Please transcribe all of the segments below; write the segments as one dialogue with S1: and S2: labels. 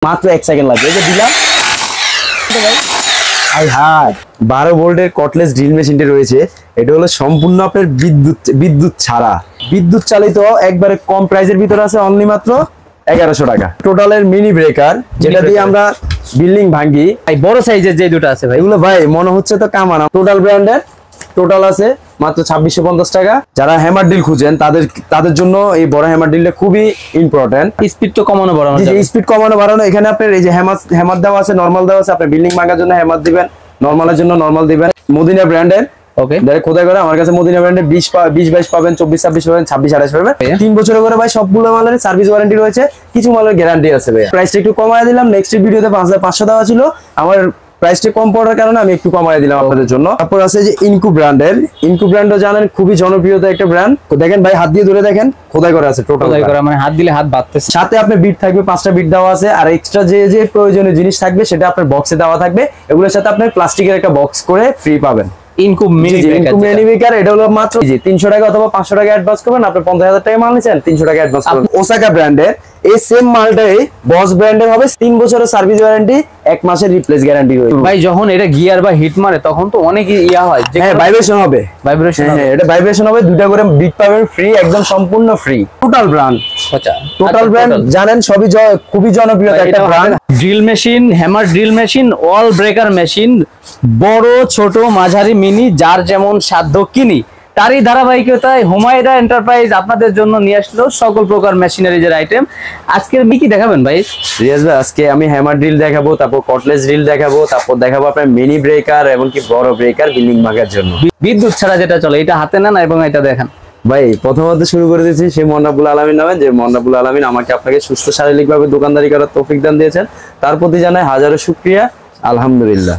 S1: মাত্র 1 সেকেন্ড লাগবে। এই যে দিলাম। আই হাই 12 ভোল্টের কটলেস ড্রিল মেশিনটি রয়েছে। এটা হলো সম্পূর্ণ আপনার বিদ্যুৎ ছাড়া, বিদ্যুৎ চালিত, একবারে কম প্রাইসের ভিতরে আছে, অনলি মাত্র 1100 টাকা। টোটালের মিনি ব্রেকার, যেটা দিয়ে আমরা বিল্ডিং ভাঙি।
S2: বড় সাইজের যে দুটো আছে ভাই,
S1: এগুলো ভাই মনে হচ্ছে তো কামানা। টোটাল ব্র্যান্ডের টোটাল আছে মাত্র 2650 টাকা। যারা হ্যামার ড্রিল খুঁজেন তাদের জন্য এই বড় হ্যামার ড্রিলটা খুবই ইম্পর্টেন্ট।
S2: স্পিড তো কমানো বাড়ানো যাবে।
S1: স্পিড কমানো বাড়ানো, এখানে আপনার এই যে হ্যামার দেওয়া আছে, নরমাল দেওয়া আছে। আপনি বিল্ডিং ভাঙার জন্য হ্যামার দিবেন, নরমালের জন্য নরমাল দিবেন। মদিনা ব্র্যান্ডের,
S2: ওকে,
S1: ডাইরেক্ট খোদাই করে আমার কাছে মদিনা ব্র্যান্ডের 20-22 পাবেন, 24-26 পাবেন, 26-28 পাবেন। 3 বছরের করে ভাই সবগুলো মালের সার্ভিস ওয়ারেন্টি রয়েছে, কিছু মালের গ্যারান্টি আছে ভাই। প্রাইসটা একটু কমায় দিলাম, নেক্সট ভিডিওতে 5500 দেওয়া ছিল, আমার প্রাইসটা কম পড়ার কারণে আমি একটু কমায় দিলাম আপনাদের জন্য। তারপর আছে যে ইনকু ব্র্যান্ডের, ইনকু ব্র্যান্ডও জানেন খুবই জনপ্রিয়তা একটা ব্র্যান্ড। দেখেন ভাই, হাত দিয়ে ধরে দেখেন, খোদাই করা আছে, টোটাল
S2: খোদাই করা, মানে হাত দিলে হাত বাঁধতেছে।
S1: সাথে আপনার বিট থাকবে, 5টা বিট দেওয়া আছে, আর এক্সট্রা যে প্রয়োজনীয় জিনিস থাকবে সেটা আপনার বক্সে দেওয়া থাকবে। এগুলোর সাথে আপনার প্লাস্টিকের একটা বক্স করে ফ্রি পাবেন।
S2: ইনকু মিনি
S1: ব্রেকার, এটা হলো মাত্র 300 টাকা অথবা 500 টাকা অ্যাডভান্স করবেন। আপনি 50,000 টাকা মাল নিছেন, 300 টাকা অ্যাডভান্স করবেন। ওসাকা ব্র্যান্ডের এই সেম মালটাই বস ব্র্যান্ডের হবে, 3 বছরের সার্ভিস ওয়ারেন্টি, 1 মাসের রিপ্লেস গ্যারান্টি রয়েছে।
S2: ভাই যখন এটা গিয়ার বা হিট মারে তখন তো অনেক ইয়া হয়,
S1: হ্যাঁ ভাইব্রেশন হবে, হ্যাঁ এটা ভাইব্রেশন হবে, 2টা করে বিট পাবেন ফ্রি, একদম সম্পূর্ণ ফ্রি। টোটাল ব্র্যান্ড,
S2: আচ্ছা
S1: টোটাল ব্র্যান্ড জানেন সবই খুবই জনপ্রিয় একটা brand.
S2: Drill machine, hammer drill machine, all breaker machine, বড় ছোট মাঝারি মিনি, যার যেমন সাধ্য কিনি, তারই ধারাবাহিকতায় হুমায়রা এন্টারপ্রাইজ আপনাদের জন্য নিয়ে আসলো সকল প্রকার মেশিনারিজের আইটেম। আজকের কি দেখাবেন ভাই?
S1: রিয়াজ ভাই, আজকে আমি হ্যামার ড্রিল দেখাবো, তারপর কটলেস ড্রিল দেখাবো, তারপর দেখাবো আপনার মিনি ব্রেকার এবং কি বড় ব্রেকার বিল্ডিং ভাঙার জন্য।
S2: বিদ্যুৎ ছাড়া যেটা চলে, এটা হাতে নেন এবং এটা দেখেন।
S1: ভাই প্রথমত শুরু করে দিয়েছি সেই মন্নাবুল আলামিন নামে, যে মন্নাবুল আলামিন আমাকে আপনাকে সুস্থ শারীরিকভাবে দোকানদারি করার তৌফিক দান দিয়েছেন, তার প্রতি জানাই হাজারো শুকরিয়া, আলহামদুলিল্লাহ।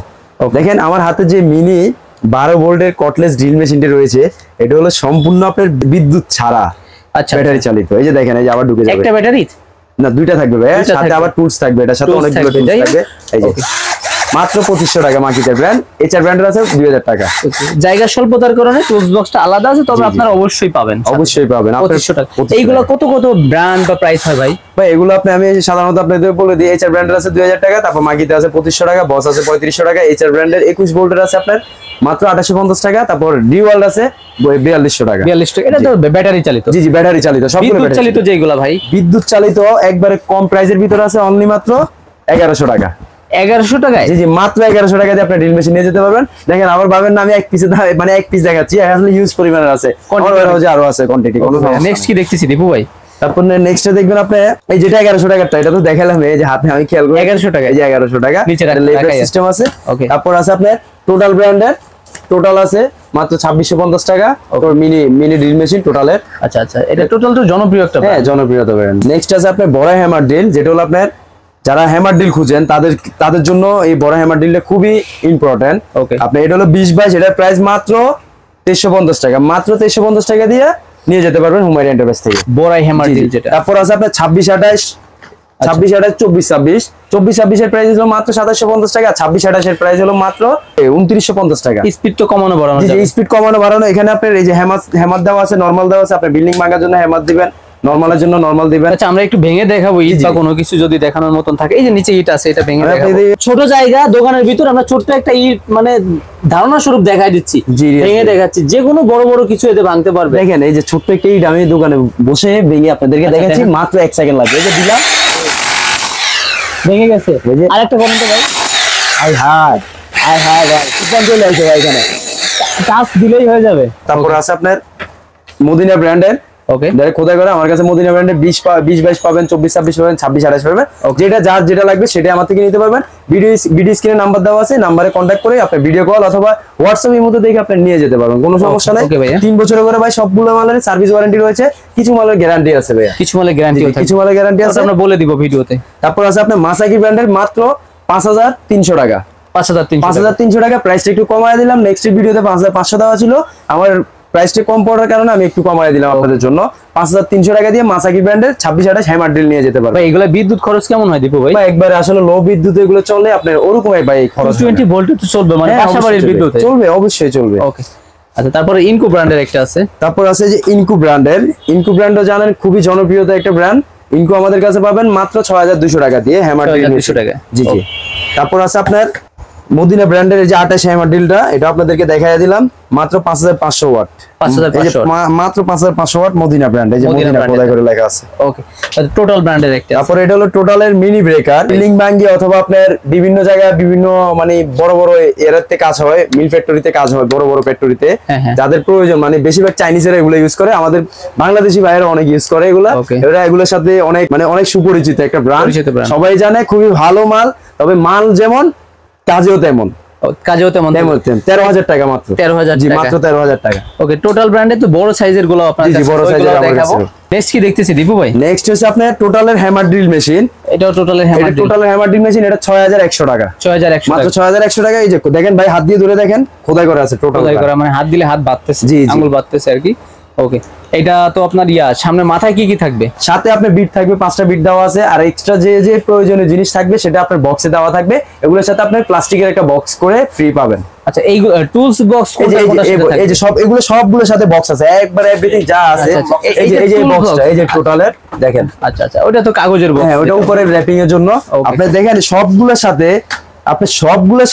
S1: দেখেন আমার হাতে যে মিনি 12 ভোল্টের কটলেস ড্রিল মেশিনটি রয়েছে, এটা হলো সম্পূর্ণ আপনার বিদ্যুৎ ছাড়া,
S2: আচ্ছা
S1: ব্যাটারি চালিত। এই যে দেখেন, এই যে আবার ঢুকে যাবে,
S2: একটা ব্যাটারি
S1: না 2টা থাকবে ভাই, সাথে আবার টুলস থাকবে, এটার সাথে অনেকগুলো টুলস থাকবে। এই যে মাত্র 2500 টাকা মার্কেটের ব্র্যান্ড, এইচআর ব্র্যান্ডের আছে 2000 টাকা।
S2: জায়গা স্বল্পতার কারণে টুলস বক্সটা আলাদা আছে, তবে আপনারা অবশ্যই পাবেন,
S1: অবশ্যই পাবেন।
S2: 2500 টাকা। এইগুলো কত ব্র্যান্ড বা প্রাইস হয় ভাই?
S1: ভাই এগুলো আমি সাধারণত আপনাদের বলে দিই, এইচআর ব্র্যান্ডের আছে 2000 টাকা, তারপর মার্কেটে আছে 2500 টাকা, বস আছে 3500 টাকা, এইচআর ব্র্যান্ডের 21 ভোল্টের আছে আপনার মাত্র 2850 টাকা, তারপর ডিওয়াল্ড আছে 4200 টাকা।
S2: 4200 টাকা, এটা তো ব্যাটারি চালিত।
S1: জি ব্যাটারি চালিত, সবগুলো
S2: বিদ্যুৎ চালিত যেগুলো ভাই,
S1: বিদ্যুৎ চালিত, একবারে কম প্রাইসের ভিতরে আছে, অনলি মাত্র 1100 টাকা।
S2: 1100 টাকায়?
S1: জি মাত্র 1100 টাকা দিয়ে আপনি ড্রিল মেশিন নিয়ে যেতে পারবেন। দেখেন আমার ভাবেন না আমি এক পিসে মানে এক পিস দেখাচ্ছি, আসলে হিউজ পরিমাণের আছে, আরো আছে কোয়ান্টিটি।
S2: নেক্সট কি দেখতেছি দীপু ভাই?
S1: তারপর নেক্সট দেখবেন আপনি এই যেটা 1100 টাকাটা, এটা তো দেখালাম, এই যে হাতে আমি খেয়াল করি
S2: 1100 টাকা,
S1: এই যে 1100 টাকা
S2: নিচে
S1: লেবার সিস্টেম আছে। তারপর আছে আপনার টোটাল ব্র্যান্ডের, টোটাল আছে মাত্র 2650 টাকা, মিনি ড্রিল মেশিন টোটালের।
S2: আচ্ছা এটা টোটাল তো জনপ্রিয় একটা,
S1: হ্যাঁ জনপ্রিয়তা ব্র্যান্ড। নেক্সট আছে আপনার বড় হ্যামার ড্রিল, যেটা হলো আপনার যারা হ্যামার ড্রিল খুঁজেন তাদের জন্য এই বড় হ্যামার ড্রিলটা খুবই ইম্পর্টেন্ট। আপনি এটা হলো 20-22, এটার প্রাইস মাত্র 2350 টাকা, মাত্র 2350 টাকা দিয়ে নিয়ে যেতে পারবেন হুমায়রা এন্টারপ্রাইজ থেকে বড় হ্যামার ড্রিল যেটা। তারপর আছে আপনার 26-28, 26-28, 24-26, 24-26 এর প্রাইস হলো মাত্র 2750 টাকা, 26-28 এর প্রাইস হলো মাত্র 2950 টাকা।
S2: স্পিড তো কমানো বাড়ানো যাবে।
S1: স্পিড কমানো বাড়ানো, এখানে আপনার এই যে হ্যামার দেওয়া আছে, নরমাল দেওয়া আছে, আপনি বিল্ডিং ভাঙার জন্য হ্যামার দিবেন, নরমালের জন্য নরমাল দিবেন।
S2: আচ্ছা আমরা একটু ভেঙে দেখাবো, ইট বা কোনো কিছু যদি দেখানোর মতন থাকে। এই যে নিচে ইট আছে, এটা ভেঙে দেখাবো। ছোট জায়গা, দোকানের ভিতর আমরা ছোট্ট একটা ইট মানে ধারণা স্বরূপ দেখাই দিচ্ছি, ভেঙে দেখাচ্ছি, যে কোনো বড় কিছু এতে ভাঙতে পারবে।
S1: দেখেন এই যে ছোট্ট একটা ইট আমি দোকানে বসে ভেঙে আপনাদেরকে দেখাচ্ছি, মাত্র 1 সেকেন্ড লাগবে। এই যে দিলাম,
S2: ভেঙে গেছে। আরেকটা করেন তো ভাই।
S1: আই হাই ভাই, সুপার চলে আসে ভাই, এখানে
S2: টাচ দিলেই হয়ে যাবে।
S1: তারপর আছে আপনার মদিনা ব্র্যান্ডের,
S2: ওকে,
S1: ডাইরেক্ট খোদাই করে আমার কাছে মদিনা ব্র্যান্ডের 20-22 পাবেন, 24-26 পাবেন, 26-28 পাবেন। যেটা যার যেটা লাগবে সেটা আমার থেকে নিতে পারবেন। ভিডিও স্ক্রিনে নাম্বার দেওয়া আছে, নাম্বারে কন্ট্যাক্ট করে আপনি ভিডিও কল অথবা হোয়াটসঅ্যাপ এর মধ্যে দেখে আপনি নিয়ে যেতে পারবেন, কোনো সমস্যা নাই। 3 বছরের করে ভাই সবগুলো মালের সার্ভিস ওয়ারেন্টি রয়েছে, কিছু মালের গ্যারান্টি আছে ভাই,
S2: কিছু মালের গ্যারান্টি আছে, আমরা বলে দিব ভিডিওতে।
S1: তারপর আছে আপনার মাসাকি ব্র্যান্ডের মাত্র 5300 টাকা, 5300 টাকা। প্রাইসটা একটু কমায় দিলাম, নেক্সট ভিডিওতে 5500 দেওয়া ছিল, আমার প্রাইসটা কম পড়ার কারণে আমি একটু কমায় দিলাম আপনাদের জন্য। 5300 টাকা দিয়ে মাসাকি ব্র্যান্ডের 26-28 হ্যামার ড্রিল নিয়ে যেতে পারবেন।
S2: এগুলো বিদ্যুৎ খরচ কেমন হয় দীপু ভাই?
S1: একবারে আসলে লো বিদ্যুৎ এগুলো চলে আপনার ওরকমই ভাই, খরচ
S2: 20 ভোল্টে তো চলবে, মানে পাশাপাশির বিদ্যুৎ
S1: চলবে, অবশ্যই চলবে।
S2: ওকে আচ্ছা, তারপরে ইনকু ব্র্যান্ডের একটা আছে।
S1: তারপর আছে যে ইনকু ব্র্যান্ডও জানেন খুবই জনপ্রিয়তা একটা ব্র্যান্ড। ইনকো আমাদের কাছে পাবেন মাত্র 6200 টাকা দিয়ে হ্যামার ড্রিল
S2: 6200 টাকা।
S1: জি জি। তারপর আছে আপনার মদিনা ব্র্যান্ডের যে 28 হ্যামার ড্রিলটা, এটা আপনাদেরকে দেখাইয়া দিলাম মাত্র 5500 ওয়াট।
S2: 5500
S1: মাত্র 5500 ওয়াট মদিনা ব্র্যান্ড, এই যে মদিনা খোদাই করে লেখা আছে।
S2: ওকে, টোটাল ব্র্যান্ডের একটা।
S1: তারপর এটা হলো টোটালের মিনি ব্রেকার, বিল্ডিং ভাঙ্গি অথবা আপনার বিভিন্ন জায়গায় বিভিন্ন মানে বড় বড় এরাতে কাজ হয়, মিল ফ্যাক্টরিতে কাজ হয়, বড় বড় ফ্যাক্টরিতে যাদের প্রয়োজন, মানে বেশিরভাগ চাইনিজেরা এগুলো ইউজ করে, আমাদের বাংলাদেশি ভাইয়েরা অনেক ইউজ করে এগুলা। এরা এগুলোর সাথে অনেক মানে অনেক সুপরিচিত একটা ব্র্যান্ড, সবাই জানে, খুবই ভালো মাল। তবে মাল যেমন কাজেও তেমন, 13,000 টাকা মাত্র। 13,000 জি, মাত্র 13,000 টাকা।
S2: ওকে, টোটাল ব্র্যান্ডে তো বড় সাইজের গুলো আপনারা
S1: জি বড় সাইজের দেখাবো।
S2: নেক্সট কি দেখতেছি দীপু ভাই?
S1: নেক্সট হচ্ছে আপনার টোটালের হ্যামার ড্রিল মেশিন।
S2: এটাও টোটালের
S1: হ্যামার ড্রিল মেশিন, এটা 6100 টাকা।
S2: 6100
S1: মাত্র 6100 টাকা। এই যে দেখেন ভাই, হাত দিয়ে ধরে দেখেন, খোদাই করা আছে টোটাল,
S2: খোদাই করা, মানে হাত দিলে হাত বাঁধতেছে, আঙ্গুল বাঁধতেছে আর কি। ওকে, এটা তো আপনার সামনে মাথায় কি কি থাকবে? সাথে আপনার বিট থাকবে, 5টা বিট দেওয়া আছে, আর এক্সট্রা যে যে প্রয়োজনীয় জিনিস থাকবে সেটা আপনার বক্সে দেওয়া থাকবে। এগুলোর সাথে আপনার প্লাস্টিকের একটা বক্স করে ফ্রি পাবেন। আচ্ছা, এই টুলস বক্স
S1: এই যে সবগুলোর সাথে বক্স আছে, একবার এভরিথিং যা আছে। এই যে বক্সটা, এই যে টোটালের দেখেন।
S2: আচ্ছা আচ্ছা, ওটা তো কাগজের বক্স।
S1: হ্যাঁ, ওটা উপরে র‍্যাপিং এর জন্য। আপনি দেখেন সবগুলোর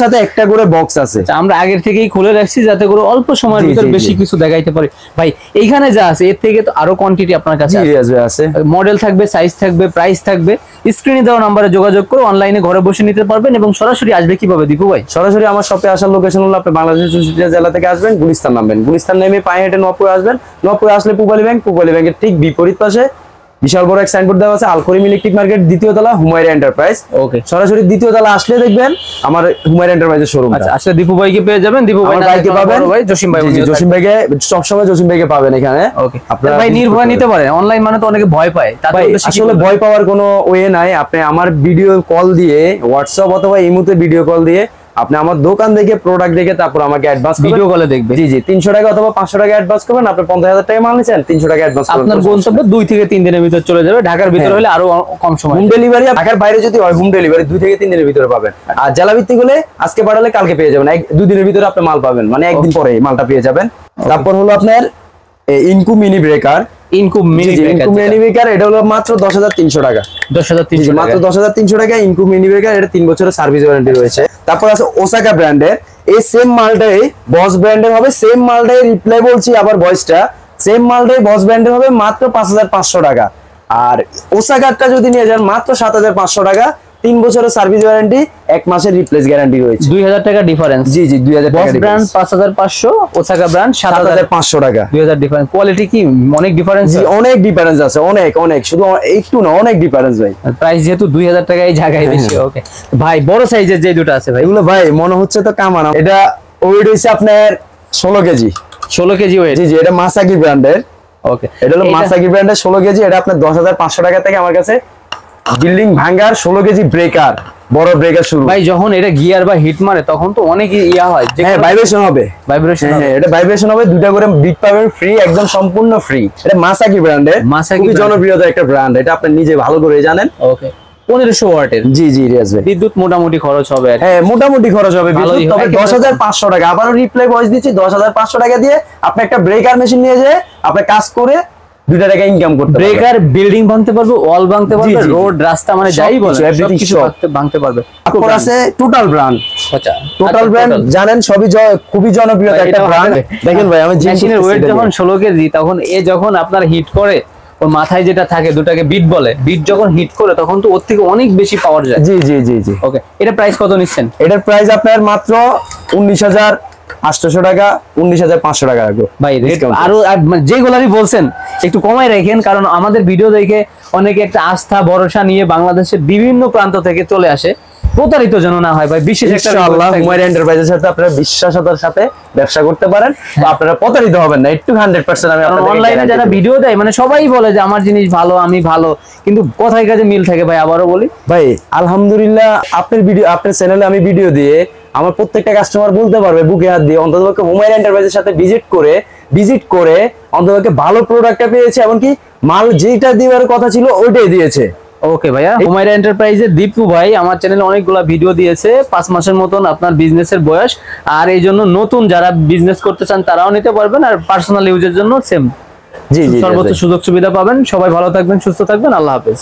S1: সাথে একটা করে বক্স আছে।
S2: আমরা আগের থেকেই খুলে রাখছি যাতে করে অল্প সময়ের ভিতর বেশি কিছু দেখাইতে পারি। ভাই এইখানে যা আছে এর থেকে তো আরো কোয়ান্টিটি আপনার কাছে
S1: আছে,
S2: মডেল থাকবে, সাইজ থাকবে, প্রাইস থাকবে। স্ক্রিনে দেওয়া নম্বরে যোগাযোগ করে অনলাইনে ঘরে বসে নিতে পারবেন। এবং সরাসরি আসবে কিভাবে দীপু ভাই?
S1: সরাসরি আমার শপে আসার লোকেশন হলো, আপনি বাংলাদেশের 64 জেলা থেকে আসবেন, গুলিস্তান নামবেন, গুলিস্তান নেমে পায়ে হেঁটে নবপুরে আসবেন, নবপুরে আসলে পূবালী ব্যাংকের ঠিক বিপরীত পাশে বিশাল বড় এক সাইনবোর্ড দেওয়া আছে, আল করিম ইলেকট্রিক মার্কেট, দ্বিতীয় তলা, হুমায়রা এন্টারপ্রাইজ।
S2: ওকে,
S1: সরাসরি দ্বিতীয় তলা আসলে দেখবেন আমার হুমায়রা এন্টারপ্রাইজের শোরুম।
S2: আচ্ছা, আসলে দীপু ভাইকে পেয়ে যাবেন, দীপু ভাইকে পাবেন, জসিম
S1: ভাইকে সবসময় জসিম ভাইকে পাবেন এখানে।
S2: ওকে, আপনারা ভাই নির্ভয় নিতে পারেন। অনলাইন মানে তো অনেকে ভয় পায়,
S1: আসলে ভয় পাওয়ার কোনো ওয়ে নাই। আপনি আমার ভিডিও কল দিয়ে, হোয়াটসঅ্যাপ অথবা ইমোতে ভিডিও কল দিয়ে আপনি আমার দোকান দেখে, প্রোডাক্ট দেখে তারপর আমাকে অ্যাডভান্স
S2: ভিডিও কলে দেখবে।
S1: জি জি, 300 টাকা অথবা 500 টাকা অ্যাডভান্স করবেন। আপনি 50,000 টাকা মাল নিছেন, 300 টাকা অ্যাডভান্স করবেন।
S2: আপনার গন্তব্য 2 থেকে 3 দিনের ভিতর চলে যাবে। ঢাকার ভিতর হলে আরো কম সময়।
S1: হোম ডেলিভারি, ঢাকার বাইরে যদি হয় হোম ডেলিভারি 2 থেকে 3 দিনের ভিতরে পাবেন। আর জেলা ভিত্তিক হলে আজকে পাঠালে কালকে পেয়ে যাবেন, 2 দিনের ভিতরে আপনি মাল পাবেন, মানে একদিন পরে মালটা পেয়ে যাবেন। তারপর হলো আপনার ইনকু মিনি ব্রেকার।
S2: ইনকু মিনি
S1: ব্রেকার, এটা হলো মাত্র 10,300 টাকা।
S2: 10,300
S1: মাত্র 10,300 টাকা ইনকু মিনি ব্রেকার। এটা 3 বছরের সার্ভিস ওয়ারেন্টি রয়েছে। তারপর আছে ওসাকা ব্র্যান্ডের, এই সেম মালটাই বস ব্র্যান্ডের হবে, সেম মালটাই রিপ্লাই বলছি আবার ভয়েসটা, সেম মালটাই বস ব্র্যান্ডের হবে মাত্র 5,500 টাকা। আর ওসাকাটা যদি নিয়ে যান মাত্র 7,500 টাকা, 3 বছরের সার্ভিস ওয়ারেন্টি, 1 মাসের রিপ্লেস গ্যারান্টি রয়েছে।
S2: 2,000 টাকা ডিফারেন্স।
S1: জি জি, 2,000 টাকা।
S2: বস ব্র্যান্ড 5,500, ওসাকা ব্র্যান্ড
S1: 7,500 টাকা।
S2: 2,000 ডিফারেন্স। কোয়ালিটি কি অনেক ডিফারেন্স?
S1: জি, অনেক ডিফারেন্স আছে, অনেক, শুধু একটু না, অনেক ডিফারেন্স ভাই।
S2: প্রাইস যেহেতু 2,000 টাকা এই জায়গায় বেশি। ওকে ভাই, বড় সাইজের যে দুটো আছে ভাই,
S1: এগুলো ভাই মনে হচ্ছে তো কামানা। এটা ওয়েট হইছে আপনার 16 কেজি।
S2: 16 KG weight.
S1: জি জি, এটা মাসাকি ব্র্যান্ডের।
S2: ওকে,
S1: এটা হলো মাসাকি ব্র্যান্ডের 16 কেজি। এটা আপনার 10,500 টাকা থেকে আমার কাছে বিল্ডিং ভাঙ্গার 16 কেজি ব্রেকার, বড় ব্রেকার শুরু।
S2: ভাই যখন এটা গিয়ার বা হিট মারে তখন তো অনেক হয়,
S1: হ্যাঁ ভাইব্রেশন হবে, হ্যাঁ এটা ভাইব্রেশন হবে। 2টা করে বিট পাবেন ফ্রি, একদম সম্পূর্ণ ফ্রি। এটা মাসাকি ব্র্যান্ডের, খুবই জনপ্রিয়তা একটা ব্র্যান্ড, এটা আপনি নিজে ভালো করে জানেন।
S2: ওকে, 1500 ওয়াটের।
S1: জি জি রিয়াজ ভাই,
S2: বিদ্যুৎ মোটামুটি খরচ হবে।
S1: হ্যাঁ মোটামুটি খরচ হবে বিদ্যুৎ, তবে 10,500 টাকা। আবারও রিপ্লাই ভয়েস দিচ্ছি, 10,500 টাকা দিয়ে আপনি একটা ব্রেকার মেশিন নিয়ে যেয়ে আপনি কাজ করে 2 টাকা ইনকাম করতে পারবেন।
S2: ব্রেকার বিল্ডিং ভাঙতে পারবে, ওয়াল ভাঙতে পারবে, রোড রাস্তা মানে যাই বলেন সবকিছু ভাঙতে পারবে।
S1: তারপর আছে টোটাল ব্র্যান্ড।
S2: আচ্ছা,
S1: টোটাল ব্র্যান্ড জানেন সবই খুবই জনপ্রিয় একটা ব্র্যান্ড। দেখেন ভাই, আমি
S2: মেশিনের ওয়েট যখন 16 কেজি, তখন যখন আপনার হিট করে ওর মাথায় যেটা থাকে দুটাকে বিট বলে, বিট যখন হিট করে তখন তো ওর থেকে অনেক বেশি পাওয়ার যায়।
S1: জি জি জি জি।
S2: ওকে, এটা প্রাইস কত নিচ্ছেন?
S1: এটার প্রাইস আপনার মাত্র 19,800 টাকা, 19,500 টাকা রাখবো
S2: ভাই। আরো যেগুলারই বলছেন একটু কমাই রাখেন, কারণ আমাদের ভিডিও দেখে অনেকে একটা আস্থা ভরসা নিয়ে বাংলাদেশের বিভিন্ন প্রান্ত থেকে চলে আসে, প্রতারিত যেন না হয় ভাই। বিশেষ একটা
S1: ইনশাআল্লাহ হুমায়রা এন্টারপ্রাইজের সাথে আপনারা বিশ্বাসতার সাথে ব্যবসা করতে পারেন, আপনারা প্রতারিত হবেন না, একটু 100% আমি আপনাদের
S2: অনলাইনে যারা ভিডিও দেয় মানে সবাই বলে যে আমার জিনিস ভালো, আমি ভালো, কিন্তু কথায় কাজে মিল থাকে ভাই। আবারও বলি
S1: ভাই, আলহামদুলিল্লাহ আপনার ভিডিও, আপনার চ্যানেলে আমি ভিডিও দিয়ে আমার প্রত্যেকটা কাস্টমার বলতে পারবে বুকে হাত দিয়ে, অন্ততপক্ষে হুমায়রা এন্টারপ্রাইজের সাথে ভিজিট করে অন্ততপক্ষে ভালো প্রোডাক্টটা পেয়েছে, এমনকি মাল যেটা দেওয়ার কথা ছিল ওইটাই দিয়েছে।
S2: ওকে ভাইয়া, হুমায়রা এন্টারপ্রাইজের দীপু ভাই আমার চ্যানেলে অনেকগুলা ভিডিও দিয়েছে, 5 মাসের মতন আপনার বিজনেসের বয়স। আর এই জন্য নতুন যারা বিজনেস করতে চান তারাও নিতে পারবেন, আর পার্সোনাল ইউজের জন্য সেম
S1: জি জি
S2: সর্বোচ্চ সুযোগ সুবিধা পাবেন। সবাই ভালো থাকবেন, সুস্থ থাকবেন, আল্লাহ হাফেজ।